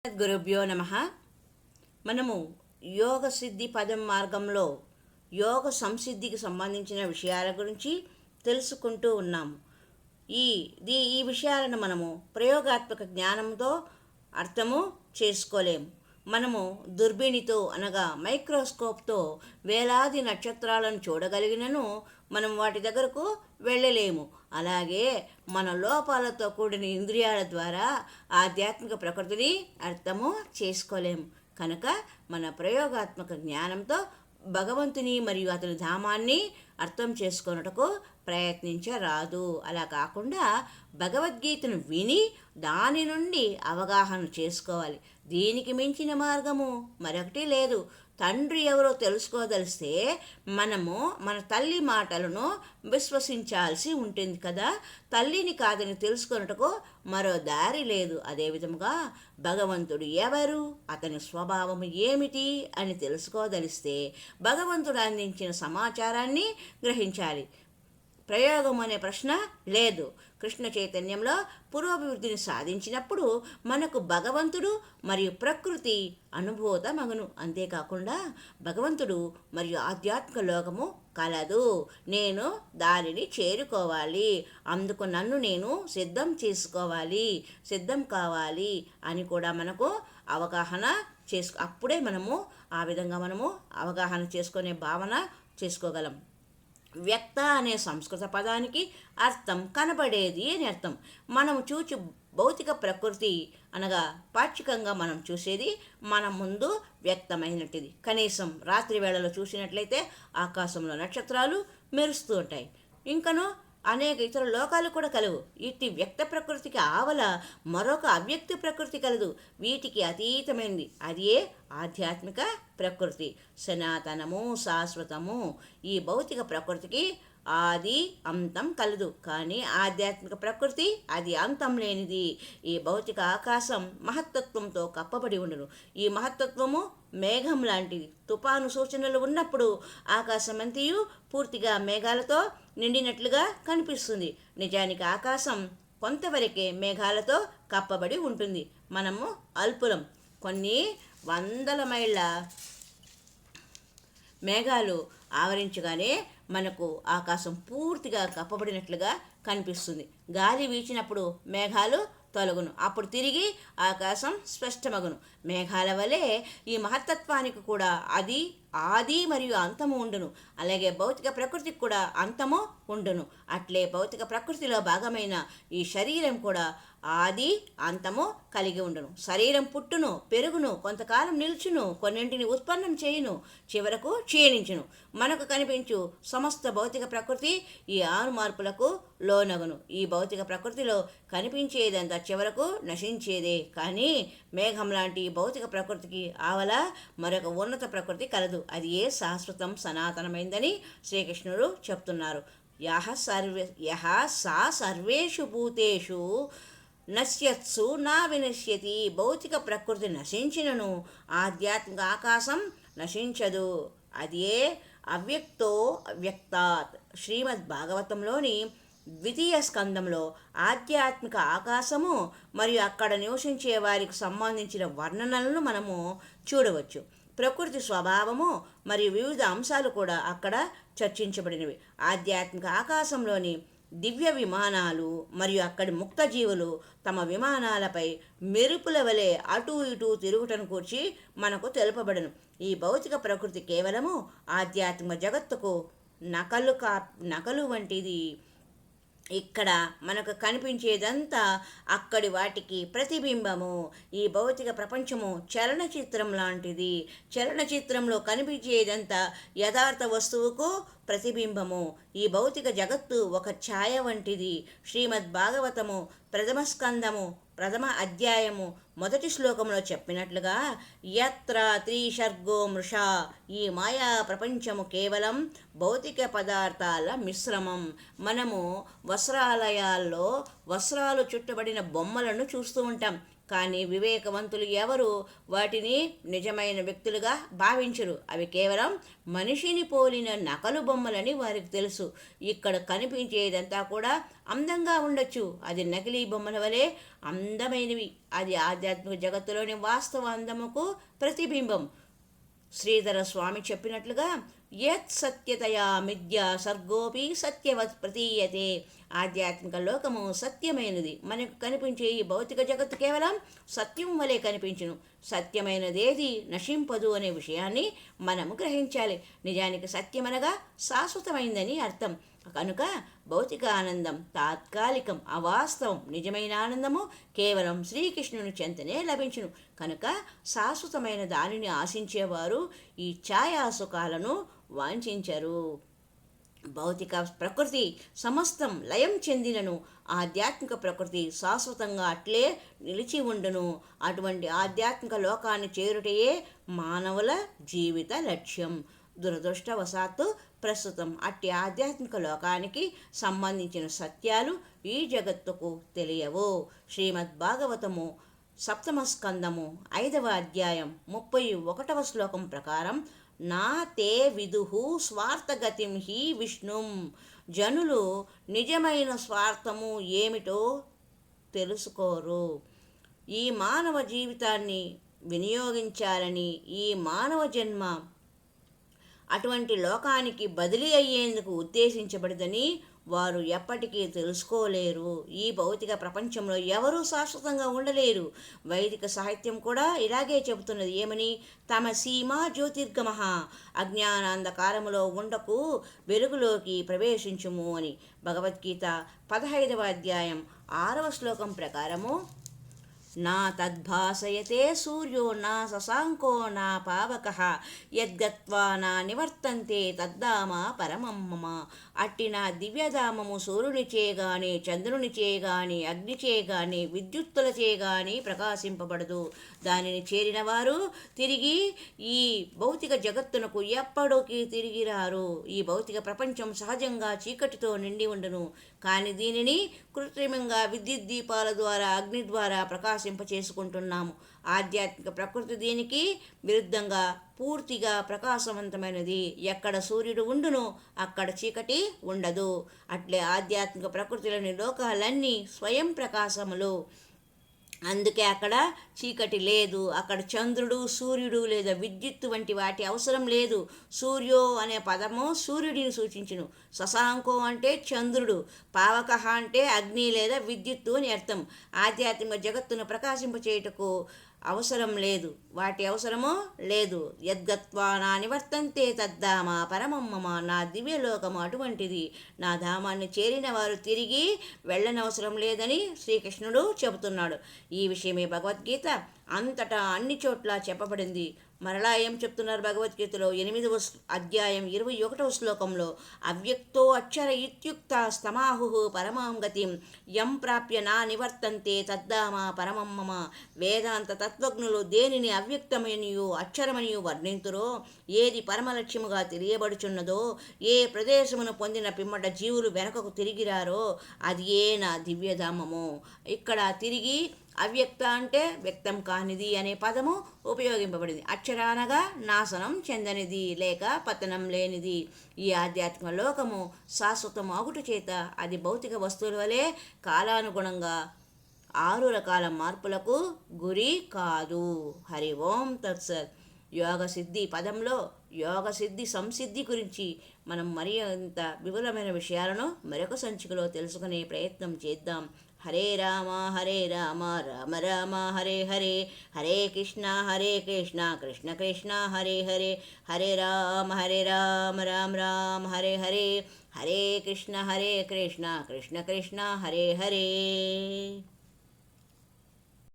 గురుభ్యో నమః. మనము యోగ సిద్ధి పదం మార్గంలో యోగ సంసిద్ధికి సంబంధించిన విషయాల గురించి తెలుసుకుంటూ ఉన్నాము. ఈ విషయాలను మనము ప్రయోగాత్మక జ్ఞానంతో అర్థము చేసుకోలేము. మనము దుర్బిణితో అనగా మైక్రోస్కోప్తో వేలాది నక్షత్రాలను చూడగలిగినను మనం వాటి దగ్గరకు వెళ్ళలేము. అలాగే మన లోపాలతో కూడిన ఇంద్రియాల ద్వారా ఆధ్యాత్మిక ప్రకృతిని అర్థము చేసుకోలేము. కనుక మన ప్రయోగాత్మక జ్ఞానంతో భగవంతుని మరియు అతని ధామాన్ని అర్థం చేసుకొనుటకు ప్రయత్నించరాదు. అలా కాకుండా భగవద్గీతను విని దాని నుండి అవగాహన చేసుకోవాలి. దీనికి మించిన మార్గము మరొకటి లేదు. తండ్రి ఎవరో తెలుసుకోదలిస్తే మనము మన తల్లి మాటలను విశ్వసించాల్సి ఉంటుంది కదా. తల్లిని కాదని తెలుసుకొనుటకు మరో దారి లేదు. అదేవిధముగా భగవంతుడు ఎవరు, అతని స్వభావం ఏమిటి అని తెలుసుకోదలిస్తే భగవంతుడు అందించిన సమాచారాన్ని గ్రహించాలి. ప్రయోగం అనే ప్రశ్న లేదు. కృష్ణ చైతన్యంలో పురోభివృద్ధిని సాధించినప్పుడు మనకు భగవంతుడు మరియు ప్రకృతి అనుభూతమగును. అంతేకాకుండా భగవంతుడు మరియు ఆధ్యాత్మిక లోకము కలదు. నేను దానిని చేరుకోవాలి, అందుకు నన్ను నేను సిద్ధం కావాలి అని కూడా మనకు అవగాహన అప్పుడే మనము ఆ విధంగా అవగాహన చేసుకునే భావన చేసుకోగలం. వ్యక్త అనే సంస్కృత పదానికి అర్థం కనబడేది అని అర్థం. మనం చూచి భౌతిక ప్రకృతి అనగా పాక్షికంగా మనం చూసేది మన ముందు వ్యక్తమైనట్టుది. కనీసం రాత్రి వేళలో చూసినట్లయితే ఆకాశంలో నక్షత్రాలు మెరుస్తూ ఉంటాయి. ఇంకను అనేక ఇతర లోకాలు కూడా కలవు. ఇట్టి వ్యక్త ప్రకృతికి ఆవల మరొక అవ్యక్త ప్రకృతి కలదు. వీటికి అతీతమైనది అదే ఆధ్యాత్మిక ప్రకృతి. సనాతనము, శాశ్వతము. ఈ భౌతిక ప్రకృతికి ఆది అంతం కలదు. కానీ ఆధ్యాత్మిక ప్రకృతి అది అంతం లేనిది. ఈ భౌతిక ఆకాశం మహత్తత్వంతో కప్పబడి ఉండును. ఈ మహత్తత్వము మేఘం లాంటిది. తుఫాను సూచనలు ఉన్నప్పుడు ఆకాశమంతయు పూర్తిగా మేఘాలతో నిండినట్లుగా కనిపిస్తుంది. నిజానికి ఆకాశం కొంతవరకే మేఘాలతో కప్పబడి ఉంటుంది. మనము అల్పులం. కొన్ని వందల మైళ్ళ మేఘాలు ఆవరించగానే మనకు ఆకాశం పూర్తిగా కప్పబడినట్లుగా కనిపిస్తుంది. గాలి వీచినప్పుడు మేఘాలు తొలగును, అప్పుడు తిరిగి ఆకాశం స్పష్టమగును. మేఘాల వలె ఈ మహత్తత్వానికి కూడా ఆది మరియు అంతము ఉండును. అలాగే భౌతిక ప్రకృతికి కూడా అంతము ఉండును. అట్లే భౌతిక ప్రకృతిలో భాగమైన ఈ శరీరం కూడా ఆది అంతము కలిగి ఉండును. శరీరం పుట్టును, పెరుగును, కొంతకాలం నిల్చును, కొన్నింటిని ఉత్పన్నం చేయును, చివరకు క్షీణించును. మనకు కనిపించు సమస్త భౌతిక ప్రకృతి ఈ ఆరు మార్పులకు లోనగును. ఈ భౌతిక ప్రకృతిలో కనిపించేదంతా చివరకు నశించేదే. కానీ మేఘం లాంటి భౌతిక ప్రకృతికి ఆవల మరొక ఉన్నత ప్రకృతి కలదు. అది ఏ శాశ్వతం, సనాతనమైందని శ్రీకృష్ణుడు చెప్తున్నారు. యహ సా సర్వేషు భూతేషు నశ్యత్సు నా వినశ్యతి. భౌతిక ప్రకృతి నశించినను ఆధ్యాత్మిక ఆకాశం నశించదు. అదే అవ్యక్తో అవ్యక్తాత్. శ్రీమద్ భాగవతంలోని ద్వితీయ స్కందంలో ఆధ్యాత్మిక ఆకాశము మరియు అక్కడ నివసించే వారికి సంబంధించిన వర్ణనలను మనము చూడవచ్చు. ప్రకృతి స్వభావము మరియు వివిధ అంశాలు కూడా అక్కడ చర్చించబడినవి. ఆధ్యాత్మిక ఆకాశంలోని దివ్య విమానాలు మరియు అక్కడి ముక్తజీవులు తమ విమానాలపై మెరుపుల వలె అటూ ఇటూ తిరుగుటను కూర్చి మనకు తెలుపబడను. ఈ భౌతిక ప్రకృతి కేవలము ఆధ్యాత్మిక జగత్తుకు నకలు వంటిది. ఇక్కడ మనకు కనిపించేదంతా అక్కడి వాటికి ప్రతిబింబము. ఈ భౌతిక ప్రపంచము చలనచిత్రం లాంటిది. చలనచిత్రంలో కనిపించేదంతా యథార్థ వస్తువుకు ప్రతిబింబము. ఈ భౌతిక జగత్తు ఒక ఛాయ వంటిది. శ్రీమద్ భాగవతము ప్రథమ స్కందము ప్రథమ అధ్యాయము మొదటి శ్లోకంలో చెప్పినట్లుగా యత్ర త్రిసర్గో మృషా. ఈ మాయా ప్రపంచము కేవలం భౌతిక పదార్థాల మిశ్రమం. మనము వస్త్రాలయాల్లో వస్త్రాలు చుట్టబడిన బొమ్మలను చూస్తూ ఉంటాం. కానీ వివేకవంతులు ఎవరు వాటిని నిజమైన వ్యక్తులుగా భావించరు. అవి కేవలం మనిషిని పోలిన నకలు బొమ్మలని వారికి తెలుసు. ఇక్కడ కనిపించేదంతా కూడా అందంగా ఉండొచ్చు, అది నకిలీ బొమ్మల వలె అందమైనవి. అది ఆధ్యాత్మిక జగత్తులోని వాస్తవ అందముకు ప్రతిబింబం. శ్రీధర స్వామి చెప్పినట్లుగా యత్ సత్యతయా మిథ్యా సర్గోపి సత్యవత్ ప్రతీయతే. ఆధ్యాత్మిక లోకము సత్యమైనది. మనకు కనిపించే ఈ భౌతిక జగత్తు కేవలం సత్యం వలె కనిపించును. సత్యమైనదేది నశింపదు అనే విషయాన్ని మనము గ్రహించాలి. నిజానికి సత్యమనగా శాశ్వతమైందని అర్థం. కనుక భౌతిక ఆనందం తాత్కాలికం, అవాస్తవం. నిజమైన ఆనందము కేవలం శ్రీకృష్ణుని చెంతనే లభించును. కనుక శాశ్వతమైన దానిని ఆశించేవారు ఈ ఛాయాసుఖాలను వాంఛించరు. భౌతిక ప్రకృతి సమస్తం లయం చెందినను, ఆధ్యాత్మిక ప్రకృతి శాశ్వతంగా అట్లే నిలిచి ఉండును. అటువంటి ఆధ్యాత్మిక లోకాన్ని చేరుటయే మానవుల జీవిత లక్ష్యం. దురదృష్టవశాత్తు ప్రస్తుతం అట్టి ఆధ్యాత్మిక లోకానికి సంబంధించిన సత్యాలు ఈ జగత్తుకు తెలియవు. శ్రీమద్ భాగవతము 7వ స్కందము 5వ అధ్యాయం 31వ శ్లోకం ప్రకారం నా తే విదుహు స్వార్థగతిం హి విష్ణుం. జనులు నిజమైన స్వార్థము ఏమిటో తెలుసుకోరు. ఈ మానవ జీవితాన్ని వినియోగించాలని ఈ మానవ జన్మ అటువంటి లోకానికి బదిలీ అయ్యేందుకు ఉద్దేశించబడిందని వారు ఎప్పటికీ తెలుసుకోలేరు. ఈ భౌతిక ప్రపంచంలో ఎవరూ శాశ్వతంగా ఉండలేరు. వైదిక సాహిత్యం కూడా ఇలాగే చెబుతున్నది. ఏమని? తమసీమా జ్యోతిర్గమః, అజ్ఞానాంధకారములో ఉండకు, వెలుగులోకి ప్రవేశించుము అని. భగవద్గీత 15వ అధ్యాయం 6వ శ్లోకం ప్రకారము నా తద్భాసయతే సూర్యో నా శశాంకో నా పావకః యద్గత్వా నా నివర్తంతే తద్ధామ పరమం మమ. అట్టి నా దివ్యధామము సూర్యుని చేయగాని, చంద్రుని చేయగాని, అగ్ని చేయగాని, విద్యుత్తుల చేయగాని ప్రకాశింపబడదు. దానిని చేరిన వారు తిరిగి ఈ భౌతిక జగత్తునకు ఎప్పటికీ తిరిగి రారు. ఈ భౌతిక ప్రపంచం సహజంగా చీకటితో నిండి ఉండును. కానీ దీనిని కృత్రిమంగా విద్యుత్ దీపాల ద్వారా, అగ్ని ద్వారా ప్రకాశింపచేసుకుంటున్నాము. ఆధ్యాత్మిక ప్రకృతి దీనికి విరుద్ధంగా పూర్తిగా ప్రకాశవంతమైనది. ఎక్కడ సూర్యుడు ఉండునో అక్కడ చీకటి ఉండదు. అట్లే ఆధ్యాత్మిక ప్రకృతిలోని లోకాలన్నీ స్వయం ప్రకాశములు. అందుకే అక్కడ చీకటి లేదు. అక్కడ చంద్రుడు, సూర్యుడు లేదా విద్యుత్తు వంటి వాటి అవసరం లేదు. సూర్యో అనే పదము సూర్యుడిని సూచించును. శశాంకో అంటే చంద్రుడు, పావకః అంటే అగ్ని లేదా విద్యుత్తు అని అర్థం. ఆధ్యాత్మిక జగత్తును ప్రకాశింపచేయుటకు అవసరం లేదు, వాటి అవసరమో లేదు. యద్గత్వా నా నివర్తంతే తద్ధామ పరమం మమ. నా దివ్యలోకము అటువంటిది. నా ధామాన్ని చేరిన వారు తిరిగి వెళ్ళనవసరం లేదని శ్రీకృష్ణుడు చెబుతున్నాడు. ఈ విషయమే భగవద్గీత అంతటా అన్ని చోట్ల చెప్పబడింది. మరలా ఏం చెప్తున్నారు భగవద్గీతలో 8వ అధ్యాయం 21వ శ్లోకంలో? అవ్యక్తో అక్షర ఇత్యుక్త స్తమాహు పరమాం గతిం యం ప్రాప్య నా నివర్తంతే తద్ధామ పరమం మమ. వేదాంత తత్వజ్ఞులు దేనిని అవ్యక్తమనియు అక్షరమనియు వర్ణింతురో, ఏది పరమలక్ష్యముగా తెలియబడుచున్నదో, ఏ ప్రదేశమును పొందిన పిమ్మట జీవులు వెనకకు తిరిగిరారో అది ఏ నా దివ్యధామము. ఇక్కడ తిరిగి అవ్యక్త అంటే వ్యక్తం కానిది అనే పదము ఉపయోగింపబడింది. అక్షర అనగా నాశనం చెందనిది లేక పతనం లేనిది. ఈ ఆధ్యాత్మిక లోకము శాశ్వతము అగుట చేత అది భౌతిక వస్తువుల వలె కాలానుగుణంగా 6 రకాల మార్పులకు గురి కాదు. హరి ఓం తత్సత్. యోగ సిద్ధి పదంలో యోగ సిద్ధి సంసిద్ధి గురించి మనం మరి అంత విపులమైన విషయాలను మరొక సంచికలో తెలుసుకునే ప్రయత్నం చేద్దాం. హరే రామ రామ రామ హరే హరే, హరే కృష్ణ కృష్ణ కృష్ణ హరే హరే, హరే రామ రామ రామ హరే హరే, హరే కృష్ణ కృష్ణ కృష్ణ కృష్ణ హరే హరే.